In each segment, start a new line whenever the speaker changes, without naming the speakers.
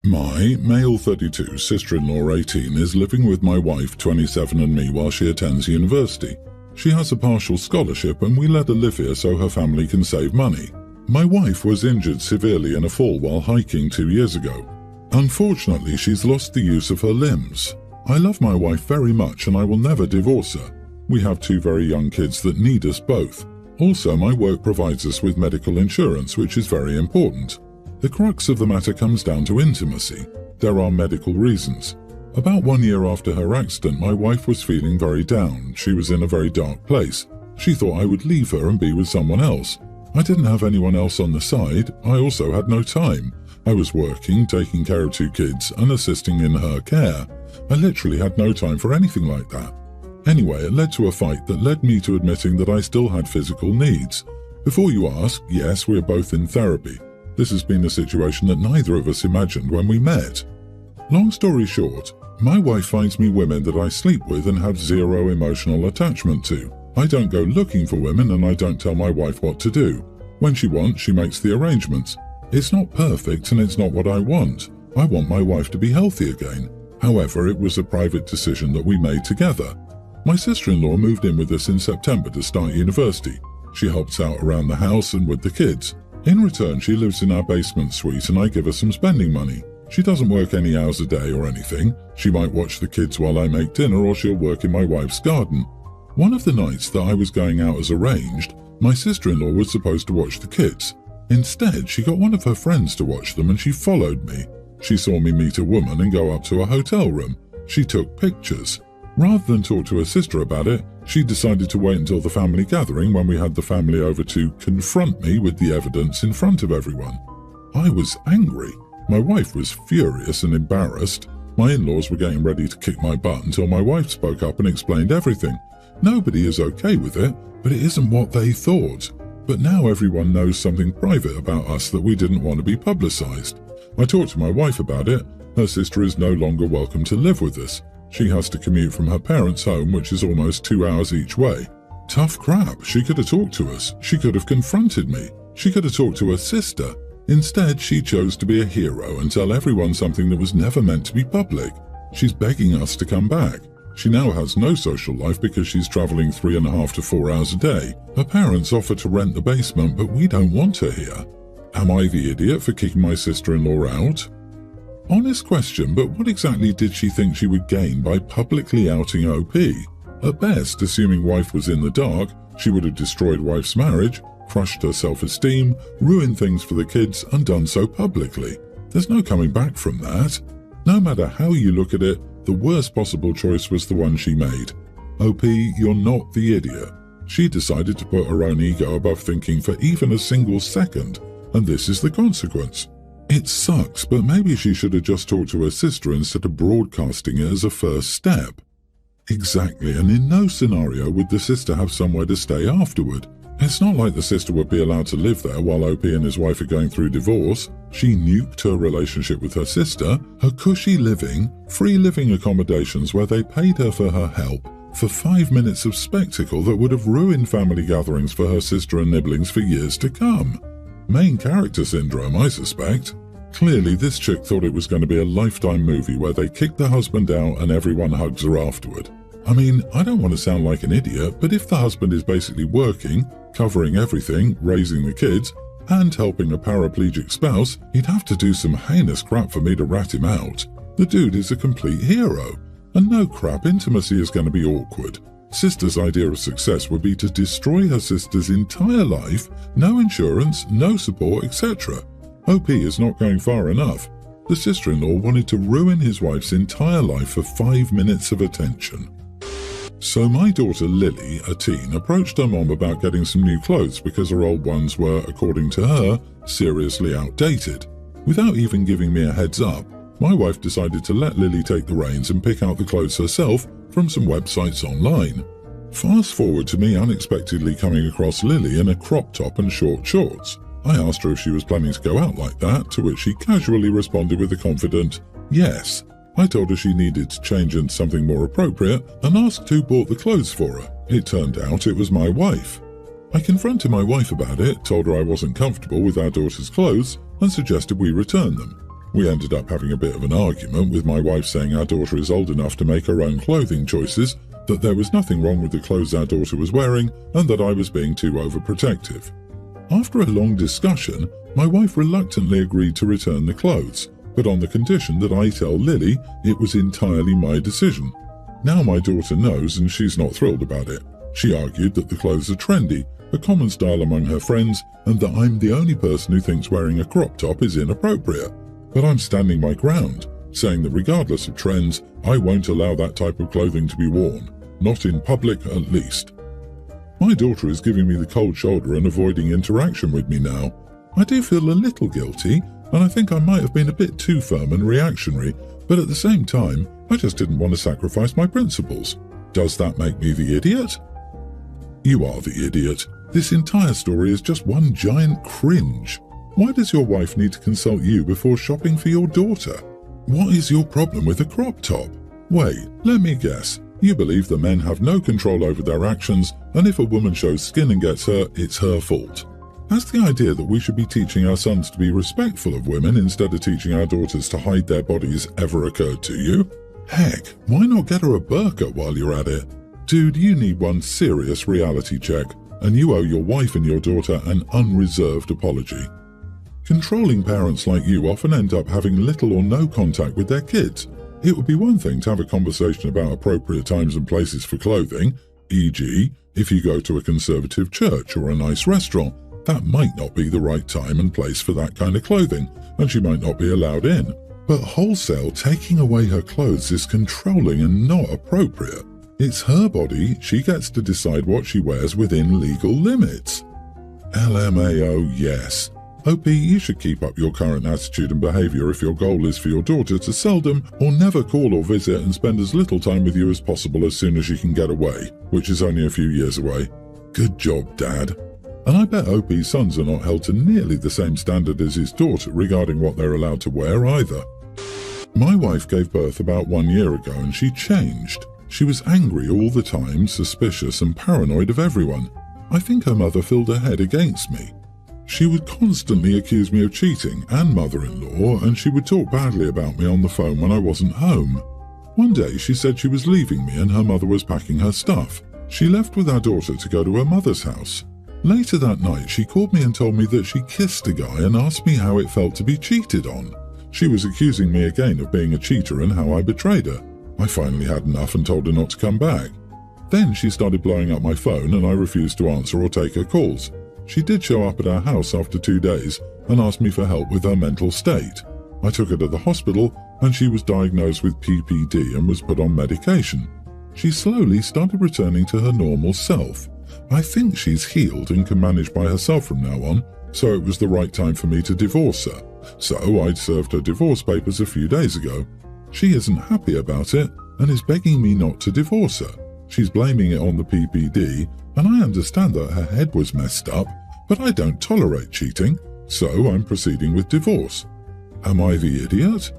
My male 32 sister-in-law 18 is living with my wife 27 and me while she attends university. She has a partial scholarship and we let her live here so her family can save money. My wife was injured severely in a fall while hiking 2 years ago. Unfortunately, she's lost the use of her limbs. I love my wife very much and I will never divorce her. We have 2 very young kids that need us both. Also, my work provides us with medical insurance, which is very important. The crux of the matter comes down to intimacy. There are medical reasons. About 1 year after her accident, my wife was feeling very down. She was in a very dark place. She thought I would leave her and be with someone else. I didn't have anyone else on the side. I also had no time. I was working, taking care of 2 kids, and assisting in her care. I literally had no time for anything like that. Anyway, it led to a fight that led me to admitting that I still had physical needs. Before you ask, yes, we're both in therapy. This has been a situation that neither of us imagined when we met. Long story short, my wife finds me women that I sleep with and have zero emotional attachment to. I don't go looking for women and I don't tell my wife what to do. When she wants, she makes the arrangements. It's not perfect and it's not what I want. I want my wife to be healthy again. However, it was a private decision that we made together. My sister-in-law moved in with us in September to start university. She helps out around the house and with the kids. In return, she lives in our basement suite and I give her some spending money. She doesn't work any hours a day or anything. She might watch the kids while I make dinner or she'll work in my wife's garden. One of the nights that I was going out as arranged, my sister-in-law was supposed to watch the kids. Instead, she got one of her friends to watch them and she followed me. She saw me meet a woman and go up to a hotel room. She took pictures. Rather than talk to her sister about it, she decided to wait until the family gathering when we had the family over to confront me with the evidence in front of everyone. I was angry. My wife was furious and embarrassed. My in-laws were getting ready to kick my butt until my wife spoke up and explained everything. Nobody is okay with it, but it isn't what they thought. But now everyone knows something private about us that we didn't want to be publicized. I talked to my wife about it. Her sister is no longer welcome to live with us. She has to commute from her parents' home, which is almost 2 hours each way. Tough crap. She could have talked to us. She could have confronted me. She could have talked to her sister. Instead, she chose to be a hero and tell everyone something that was never meant to be public. She's begging us to come back. She now has no social life because she's traveling 3.5 to 4 hours a day. Her parents offer to rent the basement, but we don't want her here. Am I the idiot for kicking my sister-in-law out? Honest question, but what exactly did she think she would gain by publicly outing OP? At best, assuming wife was in the dark, she would have destroyed wife's marriage, crushed her self-esteem, ruined things for the kids, and done so publicly. There's no coming back from that. No matter how you look at it, the worst possible choice was the one she made. OP, you're not the idiot. She decided to put her own ego above thinking for even a single second, and this is the consequence. It sucks, but maybe she should have just talked to her sister instead of broadcasting it as a first step. Exactly, and in no scenario would the sister have somewhere to stay afterward. It's not like the sister would be allowed to live there while OP and his wife are going through divorce. She nuked her relationship with her sister, her cushy living, free living accommodations where they paid her for her help, for 5 minutes of spectacle that would have ruined family gatherings for her sister and nibblings for years to come. Main character syndrome, I suspect. Clearly, this chick thought it was going to be a Lifetime movie where they kick the husband out and everyone hugs her afterward. I mean, I don't want to sound like an idiot, but if the husband is basically working, covering everything, raising the kids, and helping a paraplegic spouse, he'd have to do some heinous crap for me to rat him out. The dude is a complete hero. And no crap, intimacy is going to be awkward. Sister's idea of success would be to destroy her sister's entire life, no insurance, no support, etc. OP is not going far enough. The sister-in-law wanted to ruin his wife's entire life for 5 minutes of attention. So my daughter Lily, a teen, approached her mom about getting some new clothes because her old ones were, according to her, seriously outdated. Without even giving me a heads up, my wife decided to let Lily take the reins and pick out the clothes herself from some websites online. Fast forward to me unexpectedly coming across Lily in a crop top and short shorts. I asked her if she was planning to go out like that, to which she casually responded with a confident, yes. I told her she needed to change into something more appropriate and asked who bought the clothes for her. It turned out it was my wife. I confronted my wife about it, told her I wasn't comfortable with our daughter's clothes, and suggested we return them. We ended up having a bit of an argument, with my wife saying our daughter is old enough to make her own clothing choices, that there was nothing wrong with the clothes our daughter was wearing, and that I was being too overprotective. After a long discussion, my wife reluctantly agreed to return the clothes, but on the condition that I tell Lily it was entirely my decision. Now my daughter knows, and she's not thrilled about it. She argued that the clothes are trendy, a common style among her friends, and that I'm the only person who thinks wearing a crop top is inappropriate. But I'm standing my ground, saying that regardless of trends, I won't allow that type of clothing to be worn. Not in public, at least. My daughter is giving me the cold shoulder and avoiding interaction with me now. I do feel a little guilty, and I think I might have been a bit too firm and reactionary, but at the same time, I just didn't want to sacrifice my principles. Does that make me the idiot? You are the idiot. This entire story is just one giant cringe. Why does your wife need to consult you before shopping for your daughter? What is your problem with a crop top? Wait, let me guess. You believe that men have no control over their actions, and if a woman shows skin and gets hurt, it's her fault. Has the idea that we should be teaching our sons to be respectful of women instead of teaching our daughters to hide their bodies ever occurred to you? Heck, why not get her a burqa while you're at it? Dude, you need one serious reality check, and you owe your wife and your daughter an unreserved apology. Controlling parents like you often end up having little or no contact with their kids. It would be one thing to have a conversation about appropriate times and places for clothing, e.g., if you go to a conservative church or a nice restaurant, that might not be the right time and place for that kind of clothing, and she might not be allowed in. But wholesale taking away her clothes is controlling and not appropriate. It's her body, she gets to decide what she wears within legal limits. LMAO, yes. OP, you should keep up your current attitude and behaviour if your goal is for your daughter to seldom or never call or visit and spend as little time with you as possible as soon as she can get away, which is only a few years away. Good job, Dad. And I bet OP's sons are not held to nearly the same standard as his daughter regarding what they're allowed to wear either. My wife gave birth about 1 year ago and she changed. She was angry all the time, suspicious and paranoid of everyone. I think her mother filled her head against me. She would constantly accuse me of cheating and mother-in-law, and she would talk badly about me on the phone when I wasn't home. One day she said she was leaving me and her mother was packing her stuff. She left with our daughter to go to her mother's house. Later that night she called me and told me that she kissed a guy and asked me how it felt to be cheated on. She was accusing me again of being a cheater and how I betrayed her. I finally had enough and told her not to come back. Then she started blowing up my phone and I refused to answer or take her calls. She did show up at our house after 2 days and asked me for help with her mental state. I took her to the hospital and she was diagnosed with PPD and was put on medication. She slowly started returning to her normal self. I think she's healed and can manage by herself from now on, so it was the right time for me to divorce her. So I'd served her divorce papers a few days ago. She isn't happy about it and is begging me not to divorce her. She's blaming it on the PPD, and I understand that her head was messed up, but I don't tolerate cheating, so I'm proceeding with divorce. Am I the idiot?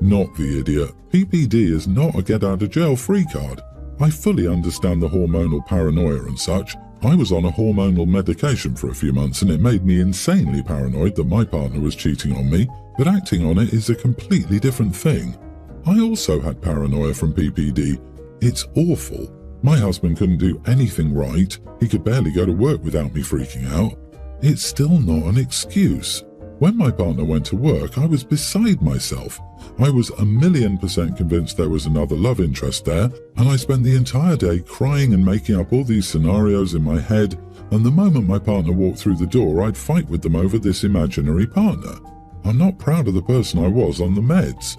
Not the idiot. PPD is not a get-out-of-jail-free card. I fully understand the hormonal paranoia and such. I was on a hormonal medication for a few months and it made me insanely paranoid that my partner was cheating on me, but acting on it is a completely different thing. I also had paranoia from PPD. It's awful. My husband couldn't do anything right. He could barely go to work without me freaking out. It's still not an excuse. When my partner went to work, I was beside myself. I was 1,000,000% convinced there was another love interest there, and I spent the entire day crying and making up all these scenarios in my head, and the moment my partner walked through the door, I'd fight with them over this imaginary partner. I'm not proud of the person I was on the meds.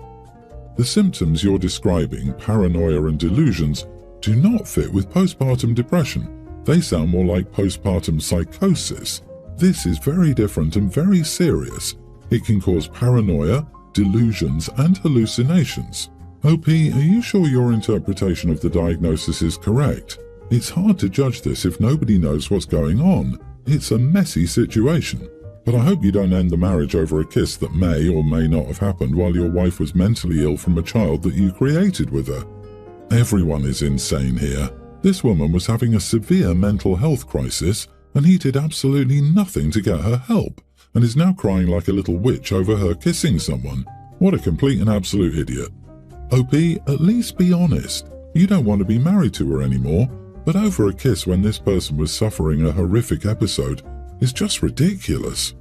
The symptoms you're describing, paranoia and delusions, do not fit with postpartum depression. They sound more like postpartum psychosis. This is very different and very serious. It can cause paranoia, delusions, and hallucinations. OP, are you sure your interpretation of the diagnosis is correct? It's hard to judge this if nobody knows what's going on. It's a messy situation. But I hope you don't end the marriage over a kiss that may or may not have happened while your wife was mentally ill from a child that you created with her. Everyone is insane here. This woman was having a severe mental health crisis, and he did absolutely nothing to get her help. and is now crying like a little witch over her kissing someone. What a complete and absolute idiot. OP, at least be honest. You don't want to be married to her anymore, but over a kiss when this person was suffering a horrific episode is just ridiculous.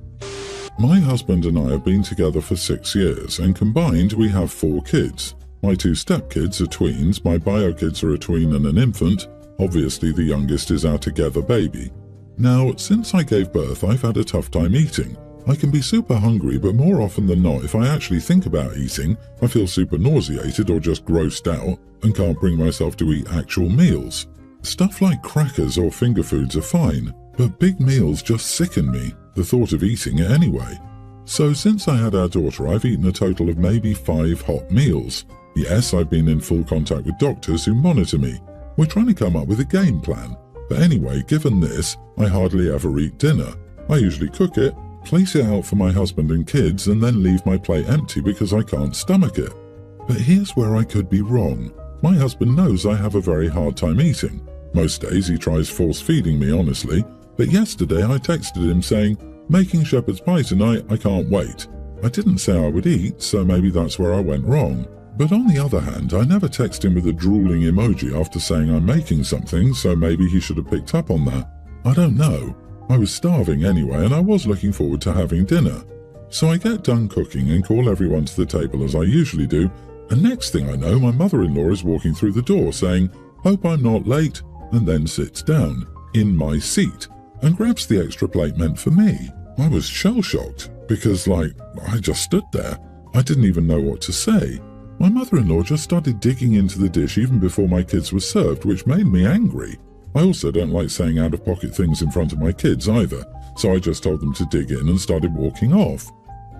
My husband and I have been together for 6 years, and combined we have 4 kids. My 2 stepkids are tweens, my bio kids are a tween and an infant. Obviously the youngest is our together baby. Now, since I gave birth, I've had a tough time eating. I can be super hungry, but more often than not, if I actually think about eating, I feel super nauseated or just grossed out and can't bring myself to eat actual meals. Stuff like crackers or finger foods are fine, but big meals just sicken me, the thought of eating it anyway. So since I had our daughter, I've eaten a total of maybe 5 hot meals. Yes, I've been in full contact with doctors who monitor me. We're trying to come up with a game plan. But anyway, given this, I hardly ever eat dinner. I usually cook it, place it out for my husband and kids, and then leave my plate empty because I can't stomach it. But here's where I could be wrong. My husband knows I have a very hard time eating. Most days he tries force-feeding me, honestly, but yesterday I texted him saying, "Making shepherd's pie tonight, I can't wait." I didn't say I would eat, so maybe that's where I went wrong. But on the other hand, I never text him with a drooling emoji after saying I'm making something, so maybe he should have picked up on that. I don't know. I was starving anyway, and I was looking forward to having dinner. So I get done cooking and call everyone to the table as I usually do, and next thing I know, my mother-in-law is walking through the door saying, "Hope I'm not late," and then sits down, in my seat, and grabs the extra plate meant for me. I was shell-shocked, because I just stood there. I didn't even know what to say. My mother-in-law just started digging into the dish even before my kids were served, which made me angry. I also don't like saying out-of-pocket things in front of my kids either, so I just told them to dig in and started walking off.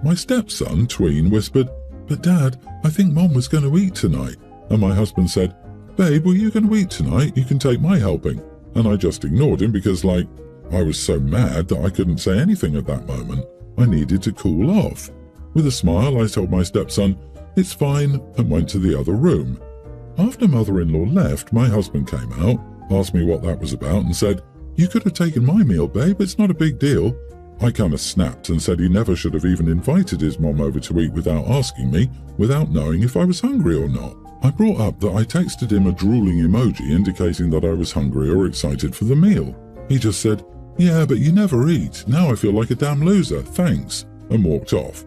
My stepson, tween, whispered, "But Dad, I think Mom was going to eat tonight." And my husband said, "Babe, were you going to eat tonight? You can take my helping." And I just ignored him because, I was so mad that I couldn't say anything at that moment. I needed to cool off. With a smile, I told my stepson, "It's fine," and went to the other room. After mother-in-law left, my husband came out, asked me what that was about, and said, "You could have taken my meal, babe, it's not a big deal." I kind of snapped and said he never should have even invited his mom over to eat without asking me, without knowing if I was hungry or not. I brought up that I texted him a drooling emoji indicating that I was hungry or excited for the meal. He just said, "Yeah, but you never eat. Now I feel like a damn loser, thanks," and walked off.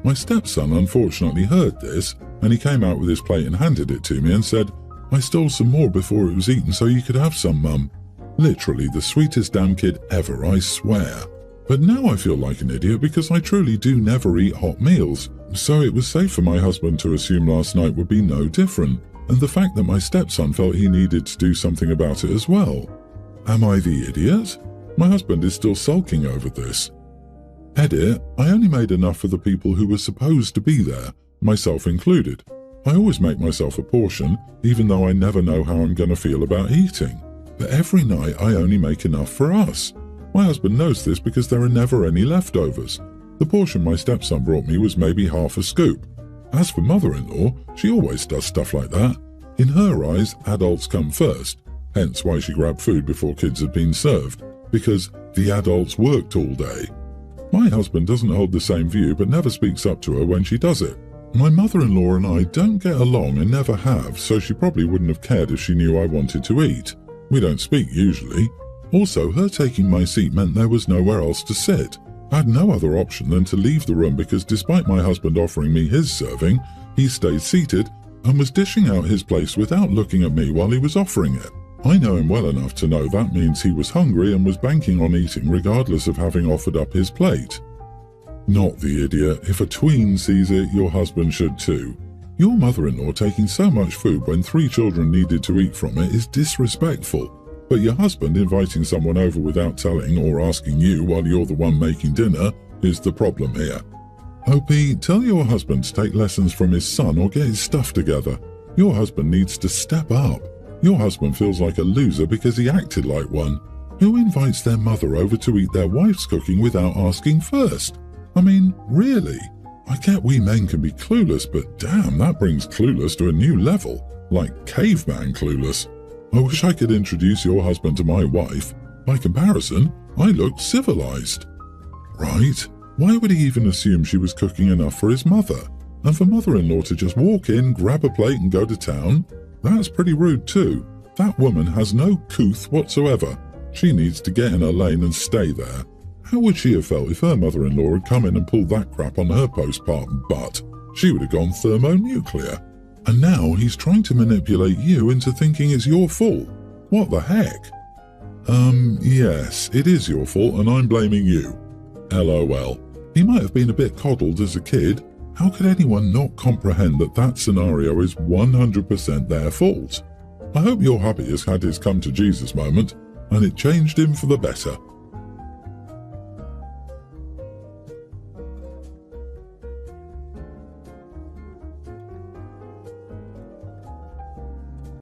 My stepson unfortunately heard this, and he came out with his plate and handed it to me and said, "I stole some more before it was eaten so you could have some, Mum." Literally the sweetest damn kid ever, I swear. But now I feel like an idiot because I truly do never eat hot meals, so it was safe for my husband to assume last night would be no different, and the fact that my stepson felt he needed to do something about it as well. Am I the idiot? My husband is still sulking over this. Edit, I only made enough for the people who were supposed to be there, myself included. I always make myself a portion, even though I never know how I'm going to feel about eating. But every night I only make enough for us. My husband knows this because there are never any leftovers. The portion my stepson brought me was maybe half a scoop. As for mother-in-law, she always does stuff like that. In her eyes, adults come first, hence why she grabbed food before kids had been served, because the adults worked all day. My husband doesn't hold the same view but never speaks up to her when she does it. My mother-in-law and I don't get along and never have, so she probably wouldn't have cared if she knew I wanted to eat. We don't speak usually. Also, her taking my seat meant there was nowhere else to sit. I had no other option than to leave the room because despite my husband offering me his serving, he stayed seated and was dishing out his place without looking at me while he was offering it. I know him well enough to know that means he was hungry and was banking on eating regardless of having offered up his plate. Not the idiot. If a tween sees it, your husband should too. Your mother-in-law taking so much food when 3 children needed to eat from it is disrespectful. But your husband inviting someone over without telling or asking you while you're the one making dinner is the problem here. OP, tell your husband to take lessons from his son or get his stuff together. Your husband needs to step up. Your husband feels like a loser because he acted like one. Who invites their mother over to eat their wife's cooking without asking first? I mean, really? I get we men can be clueless, but damn, that brings clueless to a new level. Like caveman clueless. I wish I could introduce your husband to my wife. By comparison, I looked civilized. Right, Why would he even assume she was cooking enough for his mother? And for mother-in-law to just walk in, grab a plate and go to town? That's pretty rude too. That woman has no couth whatsoever. She needs to get in her lane and stay there. How would she have felt if her mother-in-law had come in and pulled that crap on her postpartum butt? She would have gone thermonuclear. And now he's trying to manipulate you into thinking it's your fault. What the heck? Yes, it is your fault and I'm blaming you. LOL. He might have been a bit coddled as a kid. How could anyone not comprehend that that scenario is 100% their fault? I hope your hubby has had his come to Jesus moment and it changed him for the better.